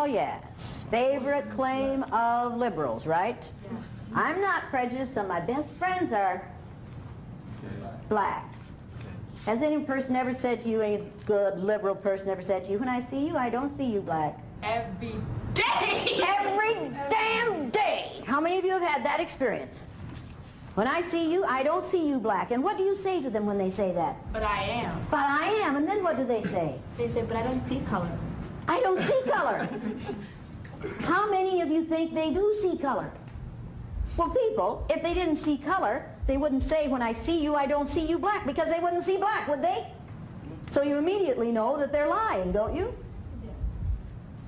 Oh, yes. Favorite claim of liberals, right? Yes. I'm not prejudiced. Some of my best friends are black. Has any person ever said to you, any good liberal person ever said to you, when I see you, I don't see you black? Every day! Every damn day! How many of you have had that experience? When I see you, I don't see you black. And what do you say to them when they say that? But I am. But I am. And then what do they say? They say, but I don't see color. I don't see color. How many of you think they do see color? Well, people, if they didn't see color, they wouldn't say, when I see you, I don't see you black, because they wouldn't see black, would they? So you immediately know that they're lying, don't you?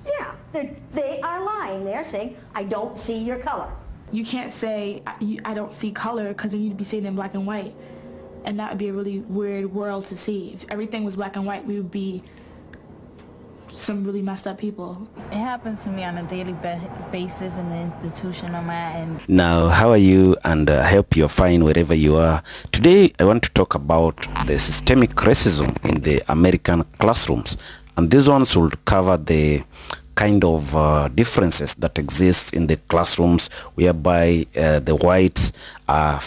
Yes. Yeah, they are lying. They're saying, I don't see your color. You can't say, I don't see color, because then you'd be saying in black and white. And that would be a really weird world to see. If everything was black and white, we would be some really messed up people. It happens to me on a daily basis in the institution I'm at. And now, how are you? And I hope you're fine wherever you are. Today, I want to talk about the systemic racism in the American classrooms. And these ones will cover the kind of differences that exist in the classrooms, whereby the whites are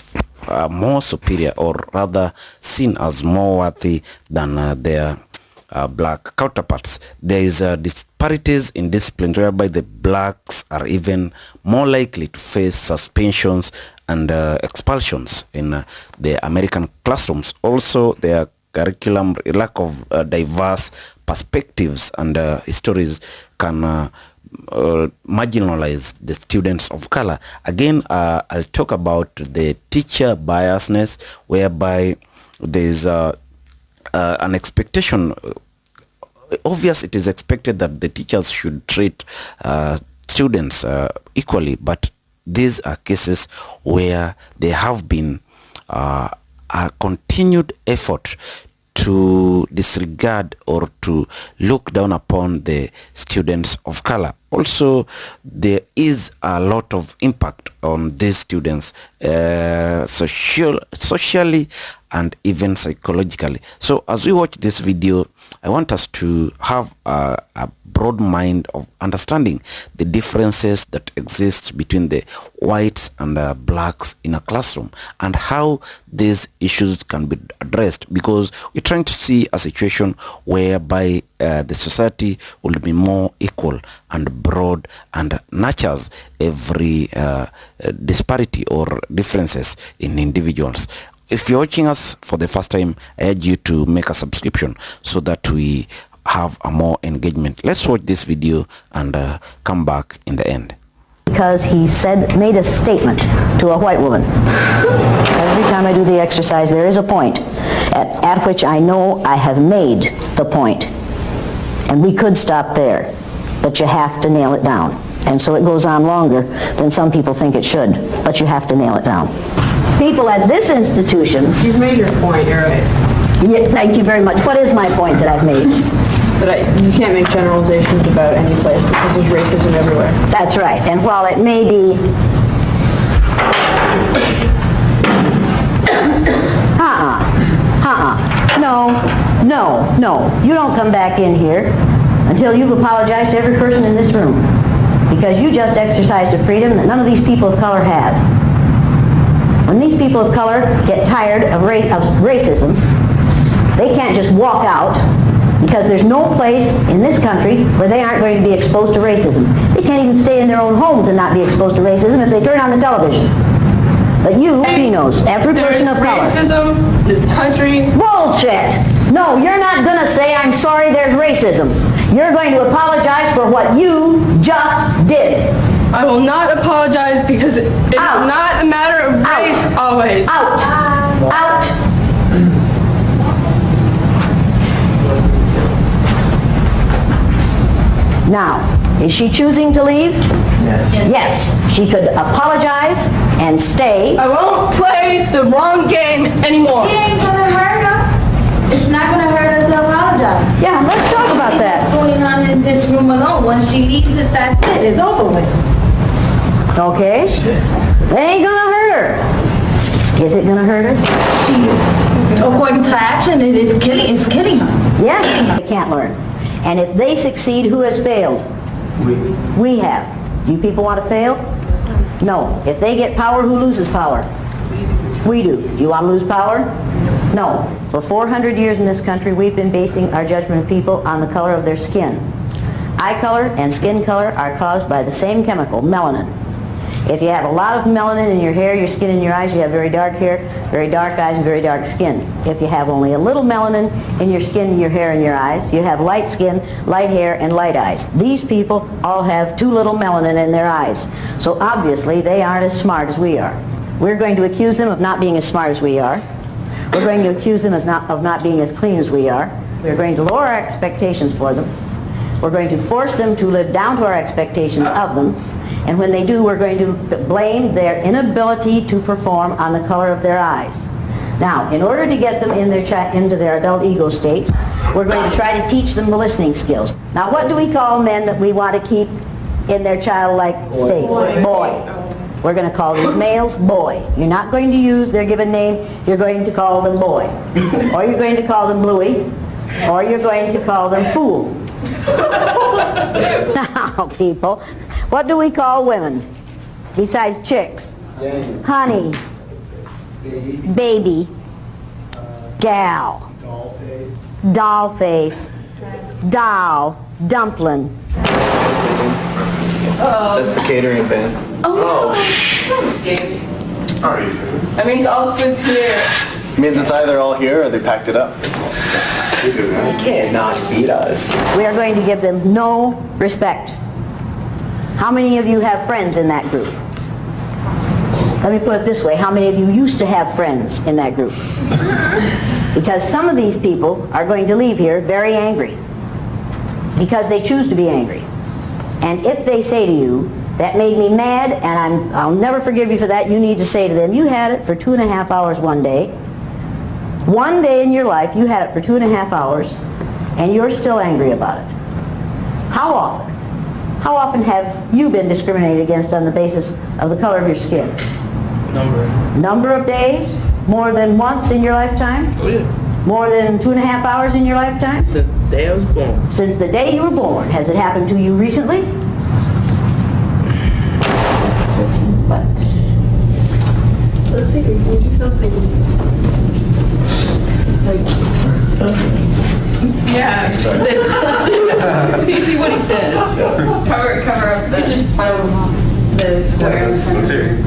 more superior, or rather seen as more worthy than their black counterparts. There is disparities in disciplines, whereby the blacks are even more likely to face suspensions and expulsions in the American classrooms. Also, their curriculum, lack of diverse perspectives and histories can marginalize the students of color. Again, I'll talk about the teacher biasness, whereby there's an expectation. Obvious, it is expected that the teachers should treat students equally, but these are cases where there have been a continued effort to disregard or to look down upon the students of color. Also, there is a lot of impact on these students socially and even psychologically. So as we watch this video, I want us to have a broad mind of understanding the differences that exist between the whites and blacks in a classroom, and how these issues can be addressed, because we're trying to see a situation whereby the society will be more equal and broad and nurtures every disparity or differences in individuals. If you're watching us for the first time, I urge you to make a subscription so that we have a more engagement. Let's watch this video and come back in the end. Because he made a statement to a white woman. Every time I do the exercise, there is a point at which I know I have made the point. And we could stop there, but you have to nail it down. And so it goes on longer than some people think it should, but you have to nail it down. People at this institution... You've made your point, you're right. Yeah, thank you very much. What is my point that I've made? That you can't make generalizations about any place because there's racism everywhere. That's right. And while it may be... No. You don't come back in here until you've apologized to every person in this room, because you just exercised a freedom that none of these people of color have. When these people of color get tired of racism, they can't just walk out, because there's no place in this country where they aren't going to be exposed to racism. They can't even stay in their own homes and not be exposed to racism if they turn on the television. But you, Latinos, every person of color... racism, this country... Bullshit! No, you're not going to say, I'm sorry there's racism. You're going to apologize for what you just did. I will not apologize, because it is not a matter of race always. Out! Out! Now, is she choosing to leave? Yes. She could apologize and stay. I won't play the wrong game anymore. It ain't gonna hurt her. It's not gonna hurt her to apologize. Yeah, let's talk about that. What's going on in this room alone? Once she leaves it, that's it. It's over with. Okay? It ain't gonna hurt her. Is it gonna hurt her? She, according to action, it's killing her. Yes. They can't learn. And if they succeed, who has failed? We have. Do you people want to fail? No. If they get power, who loses power? We do. Do you want to lose power? No. For 400 years in this country, we've been basing our judgment of people on the color of their skin. Eye color and skin color are caused by the same chemical, melanin. If you have a lot of melanin in your hair, your skin, and your eyes, you have very dark hair, very dark eyes, and very dark skin. If you have only a little melanin in your skin, your hair, and your eyes, you have light skin, light hair, and light eyes. These people all have too little melanin in their eyes. So obviously, they aren't as smart as we are. We're going to accuse them of not being as smart as we are. We're going to accuse them of not being as clean as we are. We're going to lower our expectations for them. We're going to force them to live down to our expectations of them. And when they do, we're going to blame their inability to perform on the color of their eyes. Now, in order to get them into their adult ego state, we're going to try to teach them the listening skills. Now, what do we call men that we want to keep in their childlike state? Boy. We're going to call these males boy. You're not going to use their given name. You're going to call them boy. Or you're going to call them bluey. Or you're going to call them fool. Now, people, what do we call women besides chicks? Honey, baby, gal, doll face, doll, dumpling. That's the catering band. That means all food's here. Means it's either all here or they packed it up. You can't not feed us. We are going to give them no respect. How many of you have friends in that group? Let me put it this way. How many of you used to have friends in that group? Because some of these people are going to leave here very angry. Because they choose to be angry. And if they say to you, that made me mad and I'll never forgive you for that, you need to say to them, you had it for 2.5 hours one day. One day in your life, you had it for 2.5 hours, and you're still angry about it. How often? How often have you been discriminated against on the basis of the color of your skin? Number of days? More than once in your lifetime? Oh yeah. More than 2.5 hours in your lifetime? Since the day I was born. Since the day you were born. Has it happened to you recently? What? Let's see, can you do something? Yeah, this. See what he says. Cover up the, just pile the square.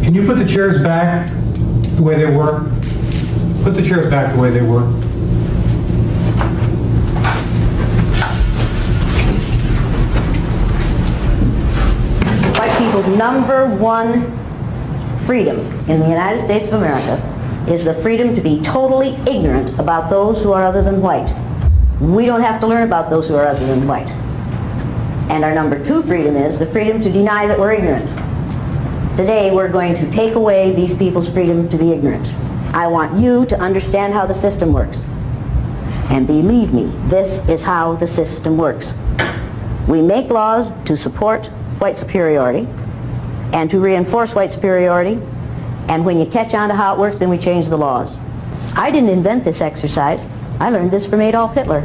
Can you put the chairs back the way they were? Put the chairs back the way they were. White people's number one freedom in the United States of America is the freedom to be totally ignorant about those who are other than white. We don't have to learn about those who are other than white. And our number two freedom is the freedom to deny that we're ignorant. Today we're going to take away these people's freedom to be ignorant. I want you to understand how the system works. And believe me, this is how the system works. We make laws to support white superiority and to reinforce white superiority. And when you catch on to how it works, then we change the laws. I didn't invent this exercise. I learned this from Adolf Hitler.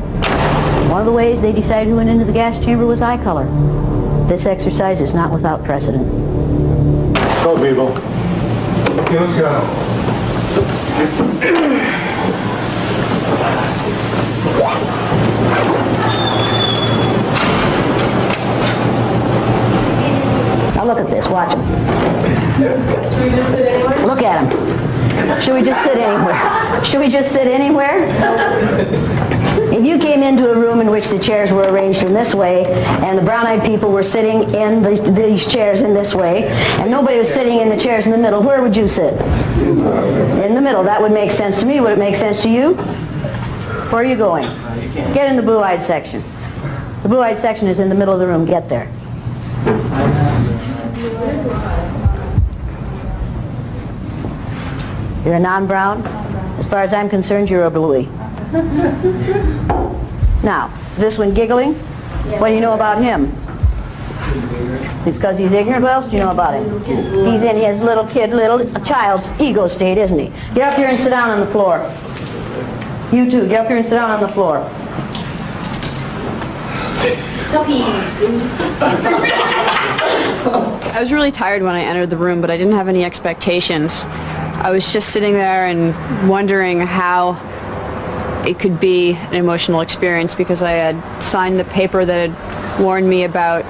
One of the ways they decided who went into the gas chamber was eye color. This exercise is not without precedent. Go, people. Okay, let's go. Now look at this. Watch him. Should we just sit anywhere? Look at him. Should we just sit anywhere? Should we just sit anywhere? If you came into a room in which the chairs were arranged in this way, and the brown-eyed people were sitting in these chairs in this way, and nobody was sitting in the chairs in the middle, where would you sit? In the middle. That would make sense to me. Would it make sense to you? Where are you going? Get in the blue-eyed section. The blue-eyed section is in the middle of the room. Get there. You're a non-brown? As far as I'm concerned, you're a bluey. Now, is this one giggling? What do you know about him? It's because he's ignorant. What else do you know about him? He's in his little child's ego state, isn't he? Get up here and sit down on the floor. You too, get up here and sit down on the floor. I was really tired when I entered the room, but I didn't have any expectations. I was just sitting there and wondering how it could be an emotional experience because I had signed the paper that had warned me about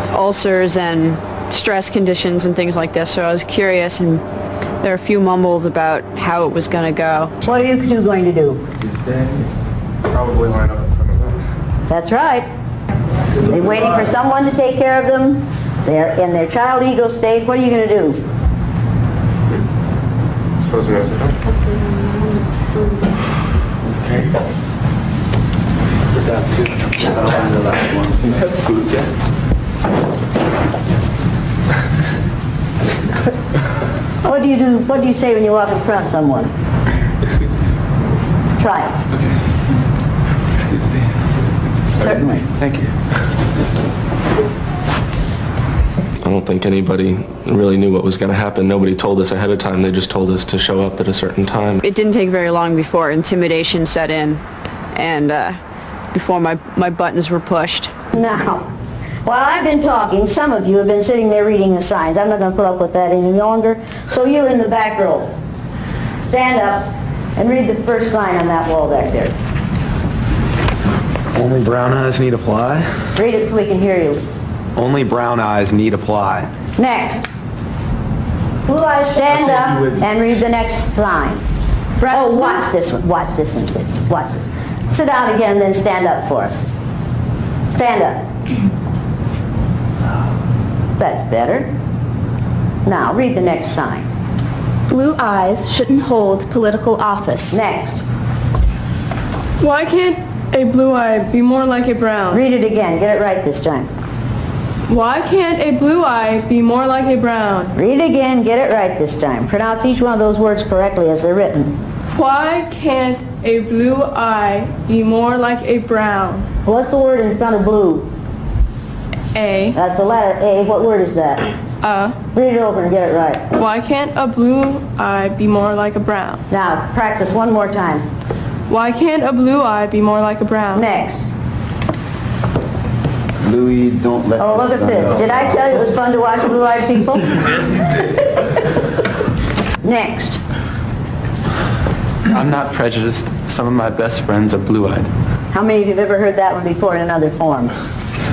ulcers and stress conditions and things like this, so I was curious, and there are a few mumbles about how it was going to go. What are you two going to do? Probably line up in front of them. That's right. They're waiting for someone to take care of them. They're in their child ego state. What are you going to do? Suppose we sit down. Okay. Sit down, too. The last one. You have food, yeah? What do you do? What do you say when you walk in front of someone? Excuse me. Try it. Okay. Excuse me. Certainly. Thank you. I don't think anybody really knew what was going to happen. Nobody told us ahead of time. They just told us to show up at a certain time. It didn't take very long before intimidation set in and before my buttons were pushed. Now, while I've been talking, some of you have been sitting there reading the signs. I'm not going to put up with that any longer. So you in the back row, stand up and read the first sign on that wall back there. Only brown eyes need apply. Read it so we can hear you. Only brown eyes need apply. Next. Stand up and read the next sign. Oh, watch this one. Watch this one, kids. Watch this. Sit down again, then stand up for us. Stand up. That's better. Now, read the next sign. Blue eyes shouldn't hold political office. Next. Why can't a blue eye be more like a brown? Read it again. Get it right this time. Why can't a blue eye be more like a brown? Read it again. Get it right this time. Pronounce each one of those words correctly as they're written. Why can't a blue eye be more like a brown? What's the word in front of blue? A. That's the letter A. What word is that? Read it over and get it right. Why can't a blue eye be more like a brown? Now, practice one more time. Why can't a blue eye be more like a brown? Next. Louis, don't let Oh, look at this. Did I tell you it was fun to watch blue-eyed people? Next. I'm not prejudiced. Some of my best friends are blue-eyed. How many of you have ever heard that one before in another form?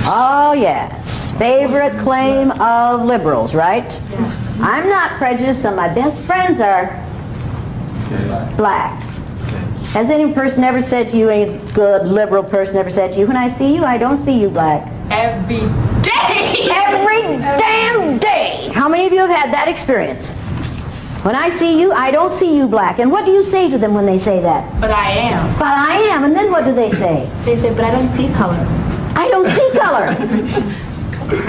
Oh, yes. Favorite claim of liberals, right? Yes. I'm not prejudiced. Some of my best friends are black. Has any person ever said to you, any good liberal person ever said to you, when I see you, I don't see you black? Every day! Every damn day! How many of you have had that experience? When I see you, I don't see you black. And what do you say to them when they say that? But I am. But I am. And then what do they say? They say, but I don't see color. I don't see color.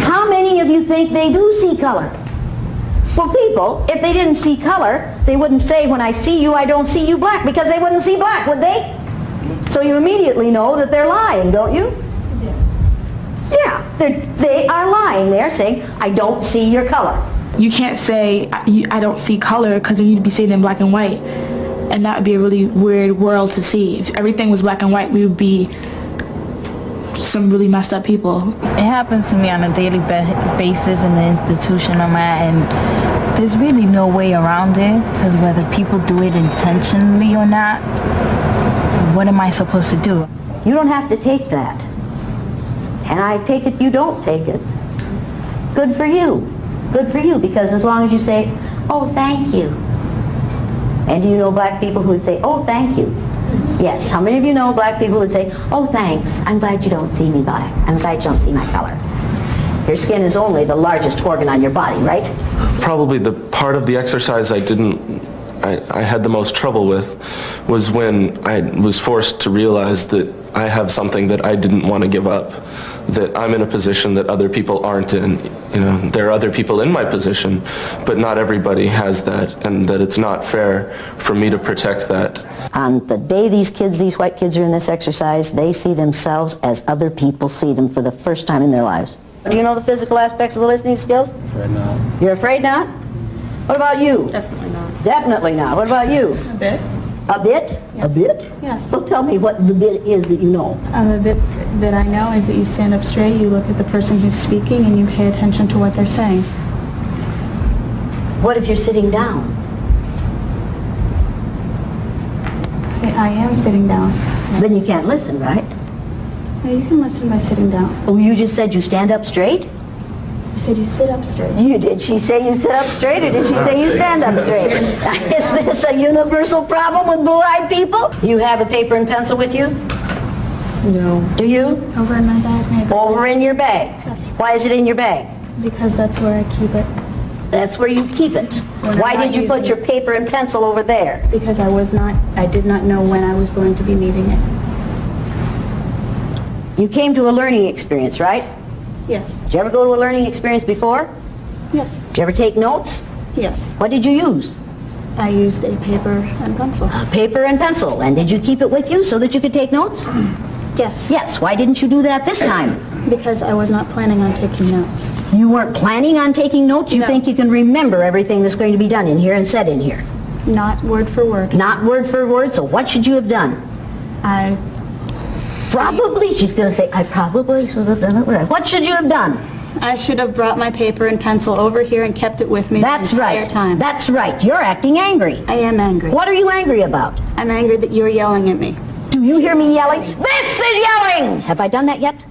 How many of you think they do see color? Well, people, if they didn't see color, they wouldn't say, when I see you, I don't see you black, because they wouldn't see black, would they? So you immediately know that they're lying, don't you? Yes. Yeah, they are lying. They're saying, I don't see your color. You can't say, I don't see color, because then you'd be saying in black and white. And that would be a really weird world to see. If everything was black and white, we would be some really messed up people. It happens to me on a daily basis in the institution I'm at, and there's really no way around it, because whether people do it intentionally or not, what am I supposed to do? You don't have to take that. And I take it you don't take it. Good for you. Good for you, because as long as you say, oh, thank you. And do you know black people who would say, oh, thank you? Yes. How many of you know black people who would say, oh, thanks. I'm glad you don't see me black. I'm glad you don't see my color. Your skin is only the largest organ on your body, right? Probably the part of the exercise I had the most trouble with was when I was forced to realize that I have something that I didn't want to give up, that I'm in a position that other people aren't in. You know, there are other people in my position, but not everybody has that, and that it's not fair for me to protect that. On the day these white kids are in this exercise, they see themselves as other people see them for the first time in their lives. Do you know the physical aspects of the listening skills? Afraid not. You're afraid not? What about you? Definitely not. Definitely not. What about you? A bit. A bit? A bit? Yes. Well, tell me what the bit is that you know. The bit that I know is that you stand up straight, you look at the person who's speaking, and you pay attention to what they're saying. What if you're sitting down? I am sitting down. Then you can't listen, right? No, you can listen by sitting down. Oh, you just said you stand up straight? I said you sit up straight. Did she say you sit up straight, or did she say you stand up straight? Is this a universal problem with blue-eyed people? You have a paper and pencil with you? No. Do you? Over in my bag, maybe. Over in your bag? Yes. Why is it in your bag? Because that's where I keep it. That's where you keep it. When I'm Why not did you put using your paper and pencil over there? Because I did not know when I was going to be needing it. You came to a learning experience, right? Yes. Did you ever go to a learning experience before? Yes. Did you ever take notes? Yes. What did you use? I used a paper and pencil. Paper and pencil. And did you keep it with you so that you could take notes? Yes. Yes. Why didn't you do that this time? Because I was not planning on taking notes. You weren't planning on taking notes? You No. think you can remember everything that's going to be done in here and said in here? Not word for word. Not word for word, so what should you have done? I Probably, she's going to say, I probably should have done it right. What should you have done? should have brought my paper and pencil over here and kept it with me That's the entire right. time. That's right. You're acting angry. I am angry. What are you angry about? I'm angry that you're yelling at me. Do you hear me yelling? This is yelling! Have I done that yet?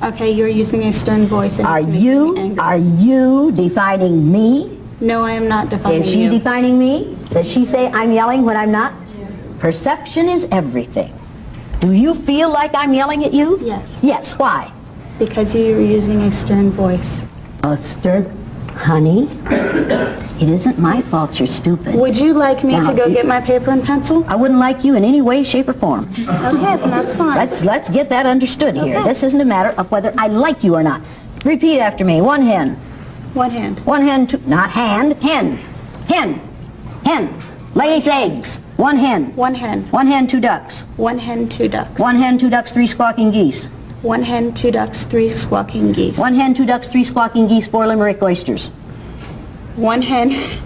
Okay, you're using a stern voice and Are it's making me angry. you defining me? No, I am not defining Is she you. defining me? Does she say I'm yelling when I'm not? Perception is everything. Do you feel like I'm yelling at you? Yes. Yes, why? Because you're using a stern voice. A stern... Honey, it isn't my fault you're stupid. Would you like me Now, to go you- get my paper and pencil? I wouldn't like you in any way, shape, or form. Okay, then that's fine. Let's get that understood here. Okay. This isn't a matter of whether I like you or not. Repeat after me. One hen. One hand. One hen, two... Not hand. Hen. Hen. Hen. Lays eggs. One hen. One hen. One hen, two ducks. One hen, two ducks. One hen, two ducks, three squawking geese. One hen, two ducks, three squawking geese. One hen, two ducks, three squawking geese, four limerick oysters. One hen,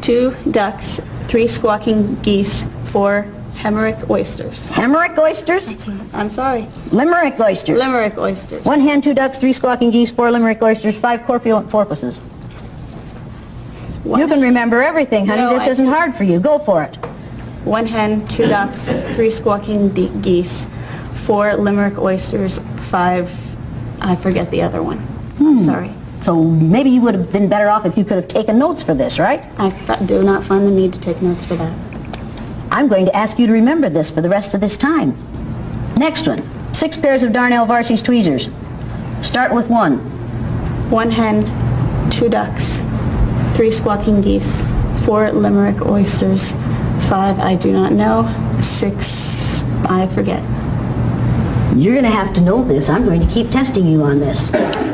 two ducks, three squawking geese, four Hemerick oysters. Hemerick oysters? I'm sorry. Limerick oysters. Limerick oysters. One hen, two ducks, three squawking geese, four limerick oysters, five corpulent porpoises. You can remember everything, honey. No, This I isn't can't. hard for you. Go for it. One hen, two ducks, three squawking geese, four Limerick oysters, five, I forget the other one. Sorry. So maybe you would have been better off if you could have taken notes for this, right? I do not find the need to take notes for that. I'm going to ask you to remember this for the rest of this time. Next one. 6 pairs of Darnell Varsies tweezers. Start with 1. One hen, two ducks, three squawking geese, four Limerick oysters, five, I do not know, six, I forget. You're going to have to know this. I'm going to keep testing you on this.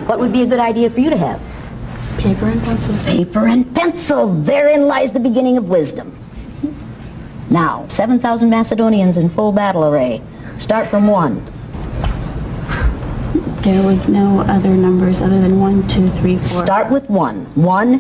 What would be a good idea for you to have? Paper and pencil. Paper and pencil. Therein lies the beginning of wisdom. Now, 7,000 Macedonians in full battle array. Start from 1. There was no other numbers other than 1, 2, 3, 4. Start with 1. 1.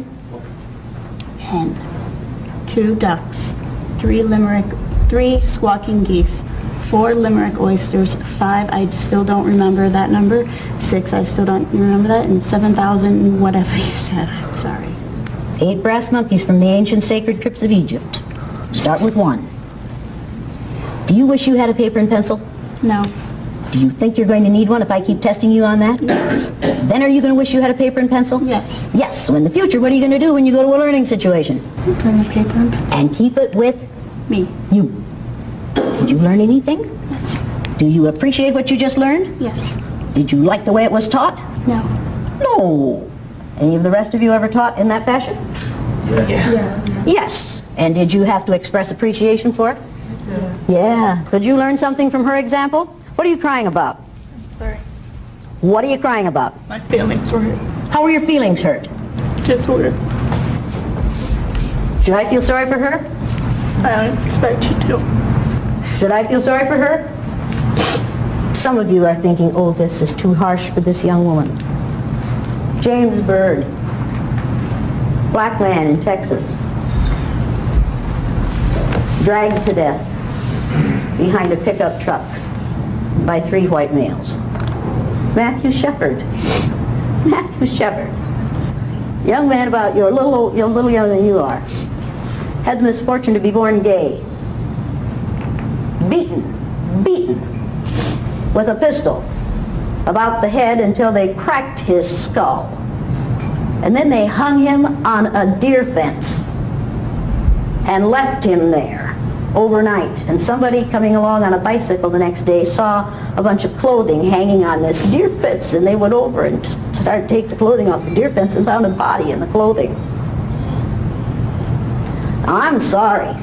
Hen. Two ducks, three squawking geese, 4 Limerick oysters, 5, I still don't remember that number, 6, I still don't remember that, and 7,000, whatever you said, I'm sorry. 8 brass monkeys from the ancient sacred crypts of Egypt. Start with 1. Do you wish you had a paper and pencil? No. Do you think you're going to need one if I keep testing you on that? Yes. Then are you going to wish you had a paper and pencil? Yes. Yes. So in the future, what are you going to do when you go to a learning situation? Bring a paper and pencil. And keep it with Me. you. Did you learn anything? Yes. Do you appreciate what you just learned? Yes. Did you like the way it was taught? No. No. Any of the rest of you ever taught in that fashion? Yeah. Yes. And did you have to express appreciation for it? Yeah. Could you learn something from her example? What are you crying about? Sorry. What are you crying about? My feelings were hurt. How are your feelings hurt? Just weird. Should I feel sorry for her? I don't expect you to. Should I feel sorry for her? Some of you are thinking, oh, this is too harsh for this young woman. James Byrd, black man in Texas, dragged to death. behind a pickup truck by 3 white males. Matthew Shepard. Matthew Shepard. Young man about a little younger than you are. Had the misfortune to be born gay. Beaten with a pistol about the head until they cracked his skull. And then they hung him on a deer fence and left him there overnight. And somebody coming along on a bicycle the next day saw a bunch of clothing hanging on this deer fence, and they went over and started to take the clothing off the deer fence and found a body in the clothing. Now, I'm sorry,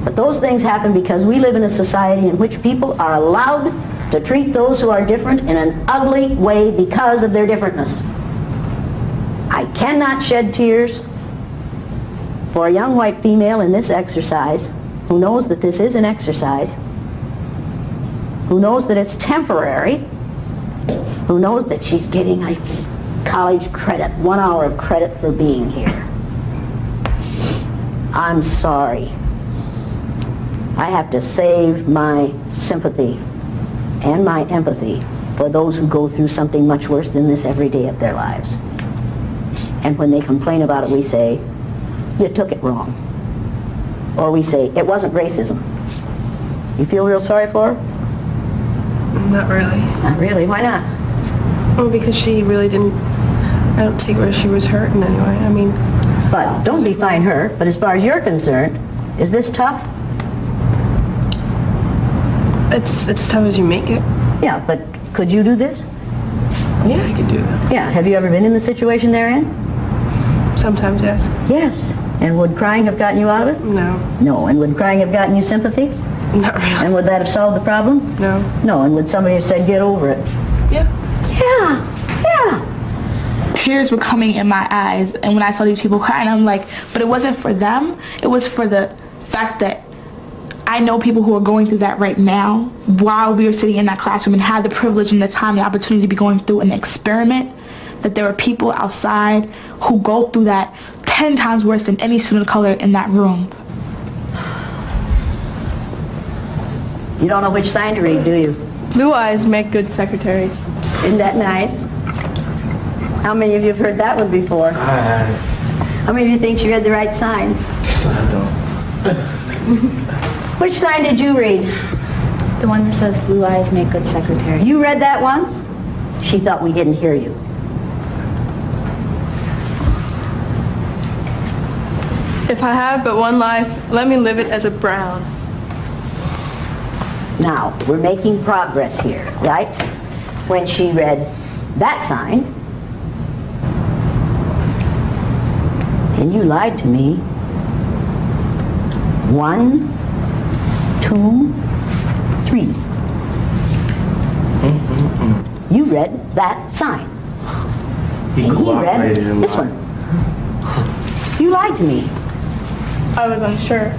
but those things happen because we live in a society in which people are allowed to treat those who are different in an ugly way because of their differentness. I cannot shed tears for a young white female in this exercise who knows that this is an exercise, who knows that it's temporary, who knows that she's getting a college credit, 1 hour of credit for being here. I'm sorry. I have to save my sympathy and my empathy for those who go through something much worse than this every day of their lives. And when they complain about it, we say, you took it wrong. Or we say, it wasn't racism. You feel real sorry for her? Not really. Not really. Why not? Well, because she really didn't, I don't see where she was hurt in any way. I mean... But don't define her. But as far as you're concerned, is this tough? It's tough as you make it. Yeah, but could you do this? Yeah, I could do that. Yeah. Have you ever been in the situation they're in? Sometimes, yes. Yes. And would crying have gotten you out of it? No. No. And would crying have gotten you sympathy? Not really. And would that have solved the problem? No. No. And would somebody have said, get over it? Yeah. Yeah. Tears were coming in my eyes, and when I saw these people crying, I'm like, but it wasn't for them. It was for the fact that I know people who are going through that right now while we are sitting in that classroom and had the privilege and the time, the opportunity to be going through an experiment, that there are people outside who go through that 10 times worse than any student of color in that room. You don't know which sign to read, do you? Blue eyes make good secretaries. Isn't that nice? How many of you have heard that one before? How many of you think she read the right sign? I don't. Which sign did you read? The one that says blue eyes make good secretaries. You read that once? She thought we didn't hear you. If I have but one life, let me live it as a brown. Now, we're making progress here, right? When she read that sign, and you lied to me. 1, 2, 3. You read that sign. And he read this one. You lied to me. I was unsure.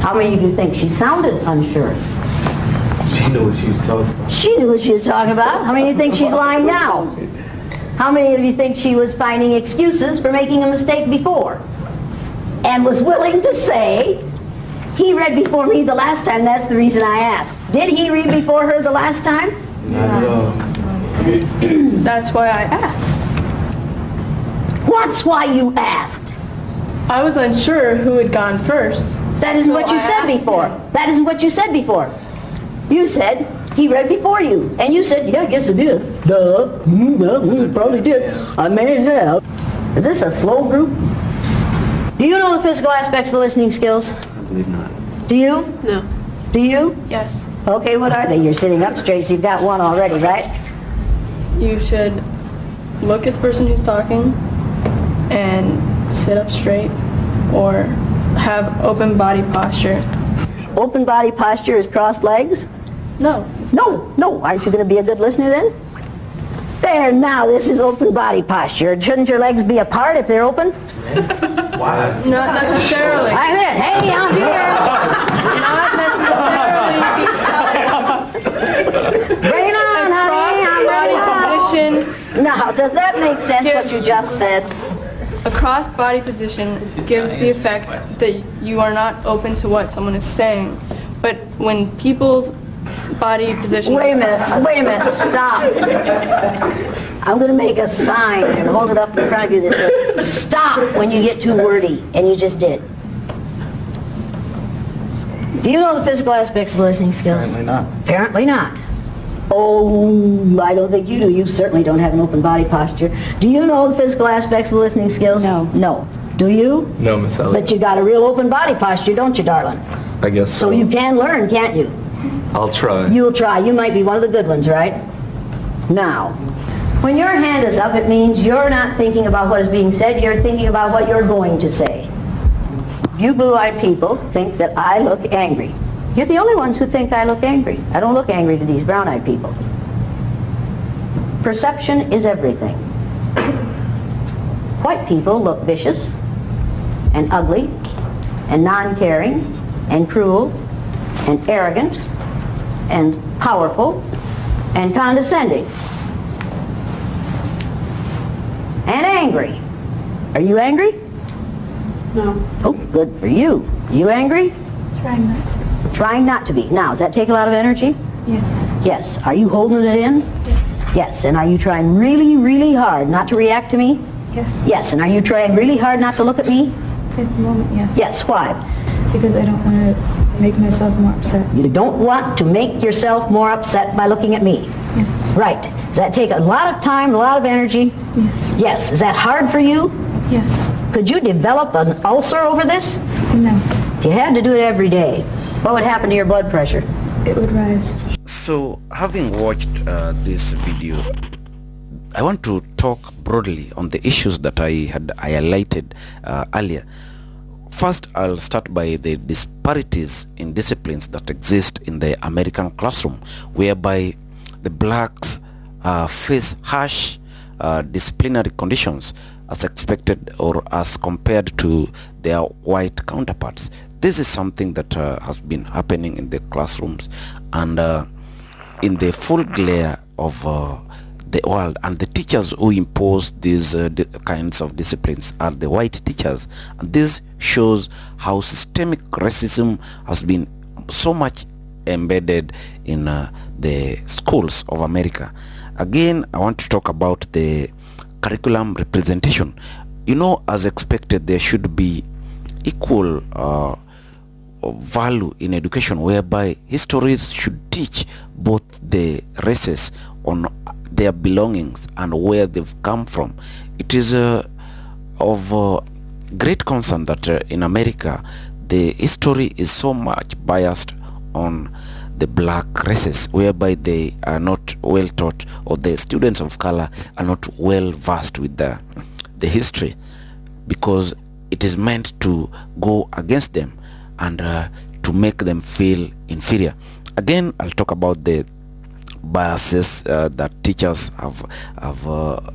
How many of you think she sounded unsure? She knew what she was talking about. She knew what she was talking about. How many of you think she's lying now? How many of you think she was finding excuses for making a mistake before? And was willing to say, he read before me the last time, that's the reason I asked. Did he read before her the last time? Not at all. That's why I asked. What's why you asked? I was unsure who had gone first. That isn't what you I said asked before. him. That isn't what you said before. You said he read before you. And you said, yeah, I guess I did. Duh. Well, probably did. I may have. Is this a slow group? Do you know the physical aspects of the listening skills? I believe not. Do you? No. Do you? Yes. Okay, what are they? You're sitting up straight, so you've got one already, right? You should look at the person who's talking and sit up straight or have open body posture. Open body posture is crossed legs? No. No. Aren't you going to be a good listener then? There, now, this is open body posture. Shouldn't your legs be apart if they're open? Why? Not necessarily. Like that. Hey, I'm Not necessarily because here. Bring it on, honey. I'm ready cross on. body position, Now, does that make sense, what you just said? a cross body position gives the effect that you are not open to what someone is saying, But when people's body position... Wait a minute, stop. I'm going to make a sign and hold it up in front of you that says, stop when you get too wordy, and you just did. Do you know the physical aspects of listening skills? Apparently not. Apparently not. Oh, I don't think you do. You certainly don't have an open body posture. Do you know the physical aspects of listening skills? No. No. Do you? No, Miss Elliott. But you got a real open body posture, don't you, darling? I guess So you can learn, can't you? I'll try. You'll try. You might be one of the good ones, right? Now, when your hand is up, it means you're not thinking about what is being said. You're thinking about what you're going to say. You blue-eyed people think that I look angry. You're the only ones who think I look angry. I don't look angry to these brown-eyed people. Perception is everything. White people look vicious and ugly and non-caring and cruel and arrogant and powerful and condescending and angry. Are you angry? No. Oh, good for you. You angry? Trying not to. Trying not to be. Now, does that take a lot of energy? Yes. Yes. Are you holding it in? Yes. Yes. And are you trying really, really hard not to react to me? Yes. Yes. And are you trying really hard not to look at me? At the moment, yes. Yes. Why? Because I don't want to make myself more upset. You don't want to make yourself more upset by looking at me. Yes. Right. Does that take a lot of time, a lot of energy? Yes. Yes. Is that hard for you? Yes. Could you develop an ulcer over this? No. If you had to do it every day, what would happen to your blood pressure? It would rise. So, having watched this video, I want to talk broadly on the issues that I highlighted earlier. First, I'll start by the disparities in disciplines that exist in the American classroom, whereby the blacks face harsh disciplinary conditions as expected or as compared to their white counterparts. This is something that has been happening in the classrooms and in the full glare of the world, and the teachers who impose these kinds of disciplines are the white teachers, and this shows how systemic racism has been so much embedded in the schools of America. Again, I want to talk about the curriculum representation. You know, as expected, there should be equal value in education, whereby histories should teach both the races on their belongings and where they've come from. It is of great concern that in America the history is so much biased on the black races, whereby they are not well taught, or the students of color are not well versed with the history, because it is meant to go against them and to make them feel inferior. Again, I'll talk about the biases that teachers have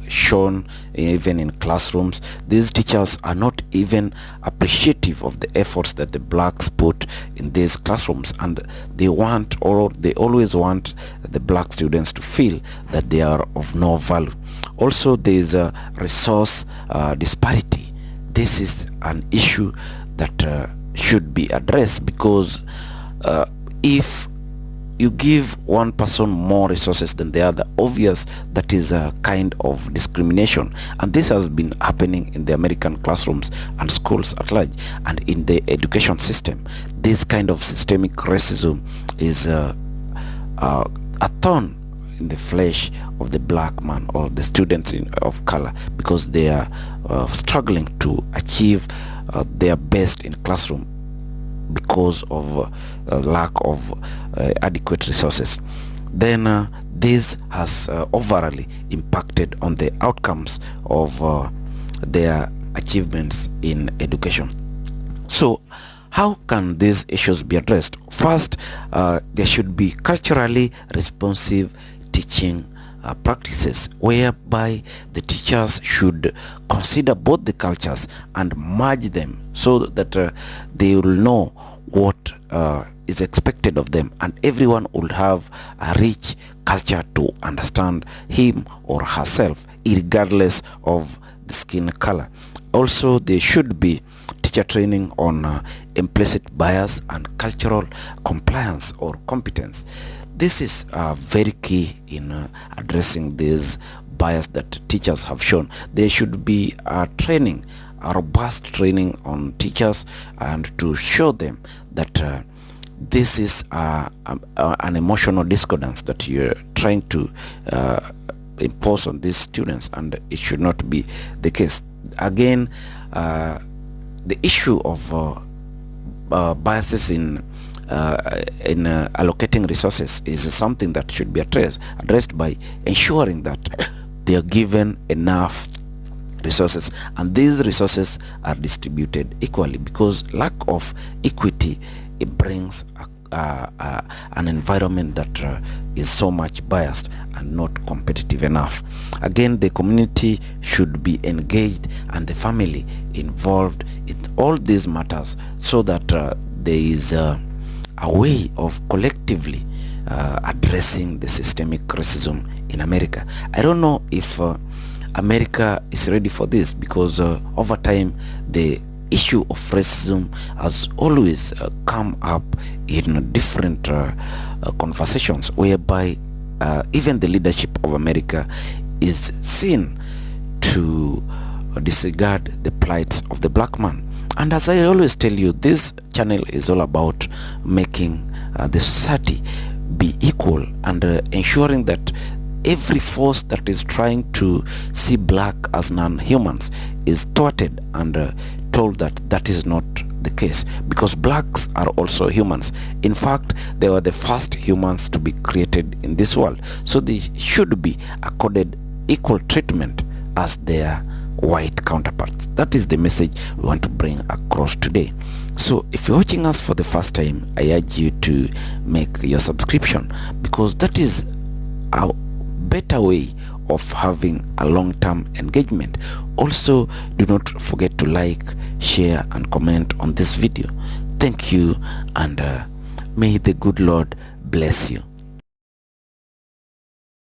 shown even in classrooms. These teachers are not even appreciative of the efforts that the blacks put in these classrooms, and they want, or they always want, the black students to feel that they are of no value. Also, there is a resource disparity. This is an issue that should be addressed, because if you give one person more resources than the other, obvious that is a kind of discrimination, and this has been happening in the American classrooms and schools at large, and in the education system. This kind of systemic racism is a thorn in the flesh of the black man or the students of color, because they are struggling to achieve their best in classroom because of lack of adequate resources. Then this has overly impacted on the outcomes of their achievements in education. So how can these issues be addressed? First, there should be culturally responsive teaching practices, whereby the teachers should consider both the cultures and merge them, so that they will know what is expected of them, and everyone will have a rich culture to understand him or herself, regardless of the skin color. Also, there should be teacher training on implicit bias and cultural compliance or competence. This is very key in addressing this bias that teachers have shown. There should be training, a robust training on teachers, and to show them that this is an emotional discordance that you're trying to impose on these students, and it should not be the case. Again, the issue of biases in allocating resources is something that should be addressed by ensuring that they are given enough resources, and these resources are distributed equally, because lack of equity, it brings an environment that is so much biased and not competitive enough. Again, the community should be engaged and the family involved in all these matters, so that there is a way of collectively addressing the systemic racism in America. I don't know if America is ready for this, because over time the issue of racism has always come up in different conversations, whereby even the leadership of America is seen to disregard the plight of the black man. And as I always tell you, this channel is all about making the society be equal and ensuring that every force that is trying to see black as non-humans is thwarted and told that that is not the case, because blacks are also humans. In fact, they were the first humans to be created in this world, so they should be accorded equal treatment as their white counterparts. That is the message we want to bring across today. So if you're watching us for the first time, I urge you to make your subscription, because that is a better way of having a long-term engagement. Also, do not forget to like, share and comment on this video. Thank you, and may the good Lord bless you.